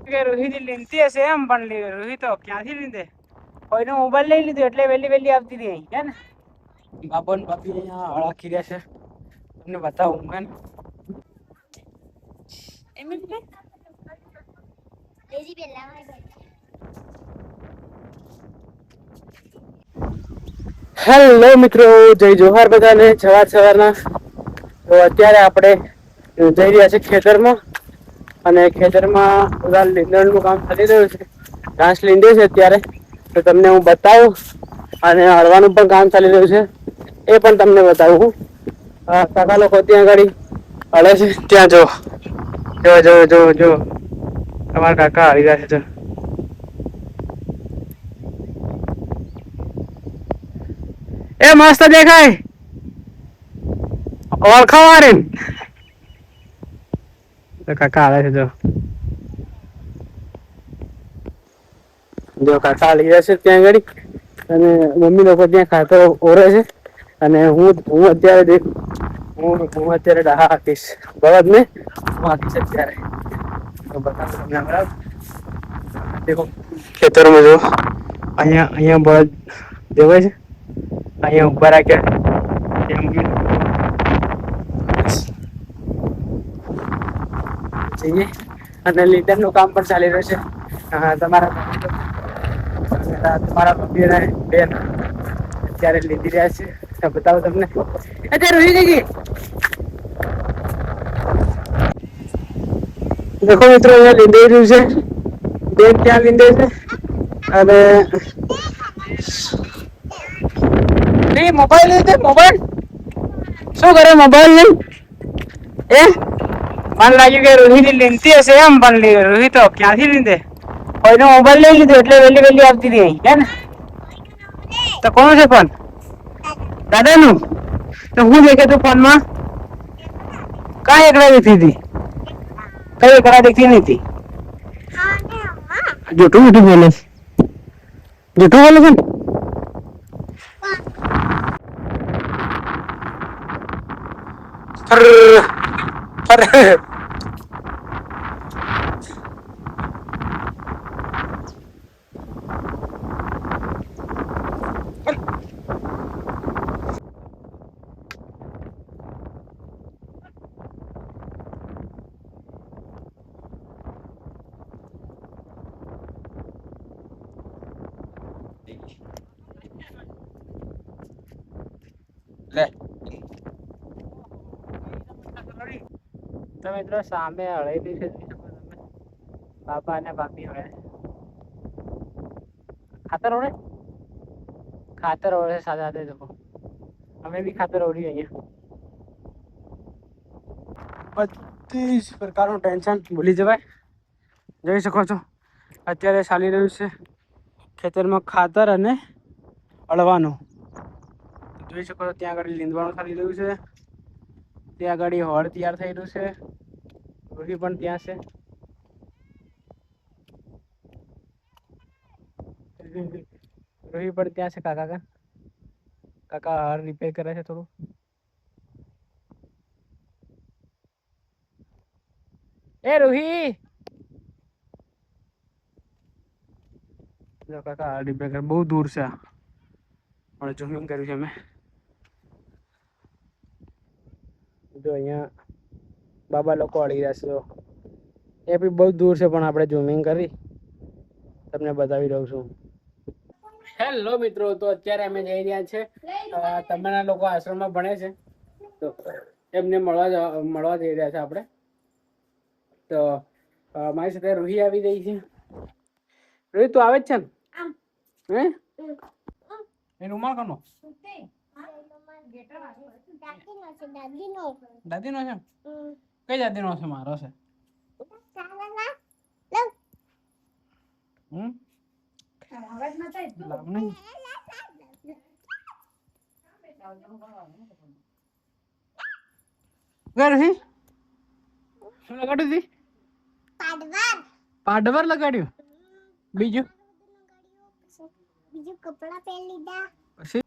કે રોહિત લીંતી હશે એમ પણ રોહિત તો ક્યાંથી લીધે કોઈનો મોબાઈલ લઈ લીધો એટલે વેલી વેલી આવતી રહી હે ને બાબો ને બાપી અહીંયા હળખી રહ્યા છે તમને બતાવું હે ને હેલો મિત્રો જય જોહાર બધાને સવારના તો અત્યારે આપણે જઈ રહ્યા છીએ ખેતરમાં અને ખેતરમાં લીંદણનું કામ ચાલી રહ્યું છે ઘાસ લીંડે છે અત્યારે તો તમને હું બતાવું અને હળવાનું પણ કામ ચાલી રહ્યું છે એ પણ તમને બતાવું કાકા લોકો ત્યાં ગાડી હળે છે ત્યાં જો તમારા કાકા હળી રહ્યા છે એ મસ્ત દેખાય ઓળખાવારે તો કાકા આવે છે જો કાકા આવી રહ્યા છે ત્યાં આગળ અને મમ્મી લોકો ત્યાં ખાતર ઓરે છે અને હું અત્યારે હું અત્યારે ડાહા આપીશ બળદ ને હું આપીશ અત્યારે તો બરાબર ખેતરમાં જો અહીંયા બળદ દેવાય છે અહીંયા ઉભા રાખ્યા જઈએ અને લીડર નું કામ પણ ચાલી રહ્યું છે તમારા મમ્મી બેન અત્યારે લીધી રહ્યા છે બતાવો તમને અત્યારે રોઈ ગઈ દેખો મિત્રો અહીંયા લીંદાઈ રહ્યું છે બેન ત્યાં લીંદે છે અને મોબાઈલ લીધે મોબાઈલ શું કરે મોબાઈલ નહીં એ મને લાગ્યું કે રોહિત લીંતી હશે એમ પણ રોહિત તો ક્યાંથી લીધે કોઈનો મોબાઈલ લઈ લીધો એટલે વેલી વેલી આવતી રહી હે ને તો કોણ છે ફોન દાદાનું તો હું દેખે તું ફોનમાં કઈ એકલા દેખતી હતી કઈ એકલા દેખતી નથી જૂઠું બોલે છે તો મિત્રો સામે હળેલી છે બાપા અને બાપી હળે ખાતર ઓળે સાથે લોકો અમે બી ખાતર ઓળી અહીંયા બધી જ પ્રકારનું ટેન્શન ભૂલી જવાય જોઈ શકો છો અત્યારે ચાલી રહ્યું છે ખેતરમાં ખાતર અને અળવાનું જોઈ શકો છો ત્યાં આગળ લીંદવાનું ચાલી રહ્યું છે ત્યાં આગળ હળ તૈયાર થઈ રહ્યું છે રોહી પણ ત્યાં છે રોહી પણ ત્યાં છે કાકા હળ રિપેર કરે છે થોડું એ રોહી કાકા હળ રિપેર કરે બહુ દૂર છે પણ ઝૂમિંગ કર્યું છે મેં જો અહીંયા બાબા લોકો અડી રહ્યા છે એ બી બહુ દૂર છે પણ આપણે ઝૂમિંગ કરી તમને બતાવી દઉં છું હેલો મિત્રો તો અત્યારે અમે જઈ રહ્યા છે તમારા લોકો આશ્રમમાં ભણે છે તો એમને મળવા જઈ રહ્યા છે આપણે તો મારી સાથે રૂહી આવી રહી છે રૂહી તું આવે જ છે ને હે એ રૂમાલ કોનો દાદી નો છે કઈ દાદી નો છે મારો છે શું લગાડ્યું પાડવર લગાડ્યું બીજું કપડા પહેરી લીધા પછી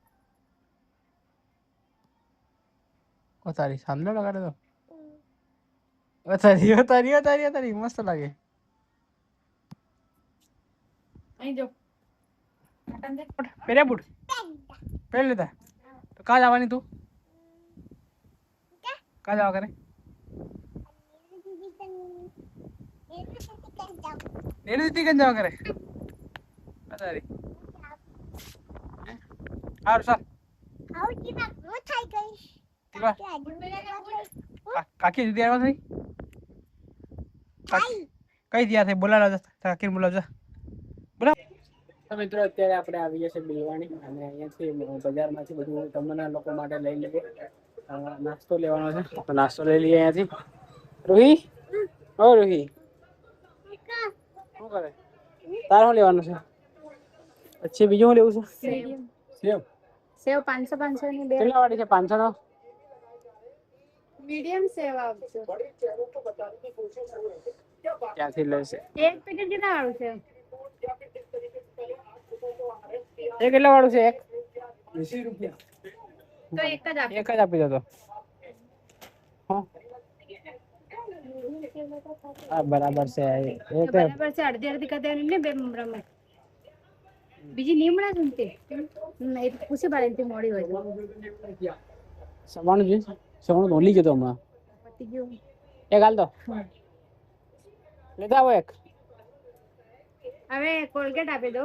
તારી સાંભળો લગાડે તો તારી મસ્ત લાગે. અહીં જો પહેર્યા બુટ પહેરી લીધા તો કાં જવાની તું? કાં જવા કરે? એનું દીદી કેમ જવા કરે? તારી સારું ચાલ. કાકી દીદી આવ્યા થઈ? કઈ દિયા થઈ? બોલાવજો કાકીને બોલાવજો. તો મિત્રો અત્યારે આપણે આવી ગયા છે બિલવાણી અને અહીંયાથી બજારમાંથી બધું તમને લોકો માટે લઈ લઈએ. નાસ્તો લેવાનો છે તો નાસ્તો લઈ લઈએ અહીંયાથી. રૂહી ઓ રૂહી શું કરે? તારે શું લેવાનું છે? પછી બીજું શું લેવું છે? સેવ. સેવ 500 ની બે. કેટલા વાળી છે? 500 નો મીડિયમ સેવ આપજો. ક્યાંથી લેશે? એક પેકેટ કેટલા વાળું છે? એ કેટલા વાળું છે? એક 20 રૂપિયા. તો એક જ આપો. એક જ આપી દો તો. હા બરાબર છે. બરાબર છે. અડધી અડધી કરી દેવાની ને બે મમરામાં. બીજી નીમડા છે ને તે પૂછી બાળીથી મોડી હોય. સવાણું જોઈએ. સવાણું ઓલી ગયો તો હમણાં. પતી ગયું. એક હાલ તો લેતા આવો એક. હવે કોલગેટ આપી દો.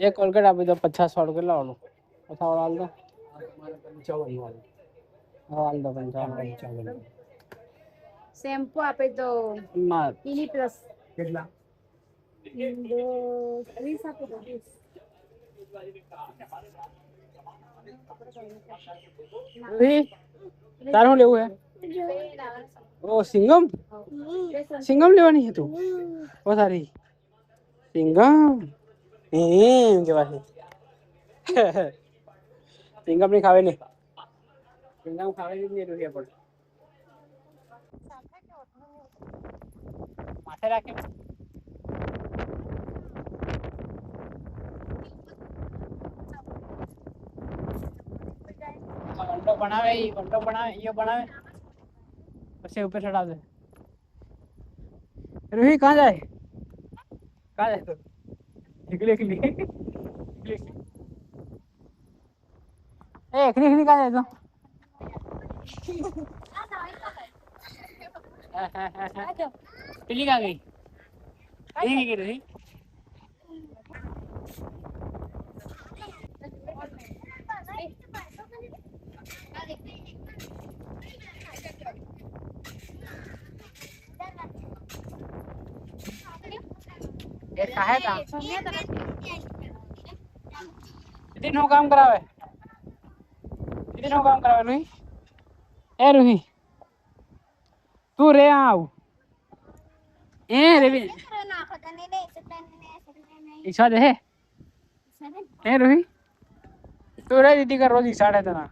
એક કોલગેટ આપી દો. 50 વાળું કેટલા વાળું? 50 વાળું હાલ દો. 55 શેમ્પુ આપી દો. ઇની પ્લસ કેટલા? 20 આપી દો. 20. તારે શું લેવું હે? ઓ સિંગમ. સિંગમ લેવાની છે તું? ઓ તારી સિંગમ એમ કેવાય. સિંગમ ની ખાવે નહીં. સિંગમ ખાવે નહીં રૂપિયા પડે. માથે રાખે વંડો બનાવે. વંડો બનાવે. ઈયો બનાવે પછી ઉપર ચડાવે. રૂહી કहाँ જાય? कहाँ जाए? तो निकली निकली ए निकली निकली कहाँ जाए? तो पिली कहाँ गई? कहीं नहीं गई. एक है काम. दीदी नो काम करावे. दीदी नो काम करावे रूही. ए रूही तू रे आव. ए रेवी ईशा दे. ए रूही तू रे दीदी का रोज ईशा रहता ना.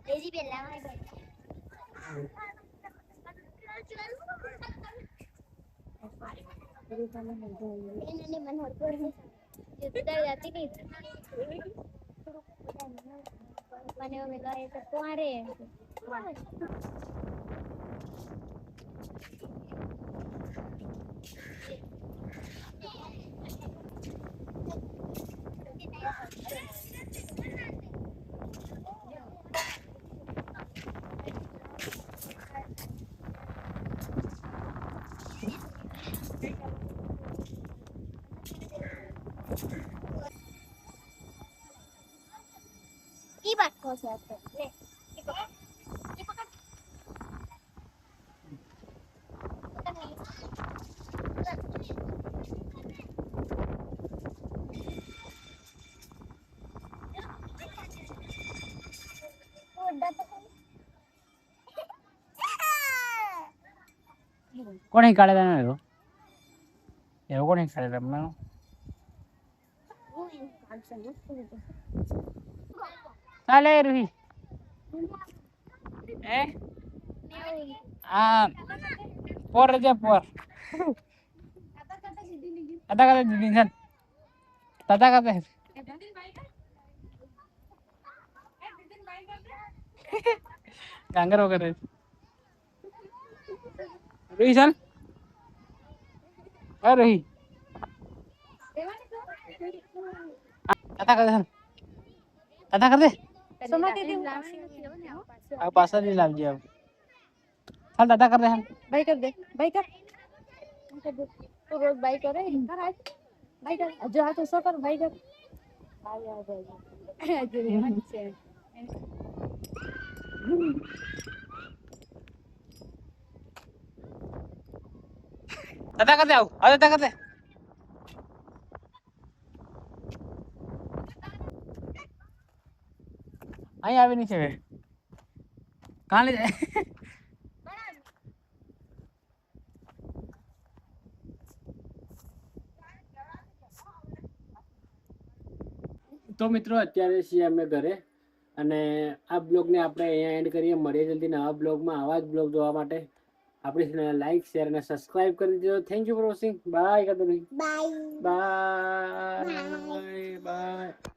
Jadi bela mai bela. Ini मन होत है. इधर जाती नहीं. मैंने वो मिला है तो आ रहे हैं. ये बात कौन सा है? ले ये पकड़ કોને કાઢે તને એવો? એવો કોને કાઢે રમવાનો? ચાલે રૂહી. એ આ પોર રજા પોર અતા કરતા દીદી છે તતા કરતા ગાંગર વગર રહી ચાલ રહી તતા કરતા તતા કર દે આ પાછા નહીં લાવજે આવ હાલ દાદા કર દે હાલ ભાઈ કર દે ભાઈ કર તો રોજ ભાઈ કરે કર આજ ભાઈ કર જો આ તો સો કર ભાઈ કર આજે રેવાન છે દાદા કર દે આવ હવે દાદા કર દે અહીં આવી નહીં છે કાં લઈ જાય તો મિત્રો અત્યારે છીએ અમે ઘરે અને આ બ્લોગને આપણે અહીંયા એન્ડ કરીએ. મળીએ જલ્દી નવા બ્લોગમાં. આવા જ બ્લોગ જોવા માટે આપણી ચેનલને લાઈક શેર અને સબસ્ક્રાઇબ કરી દેજો. Thank you for watching. Bye. Bye by.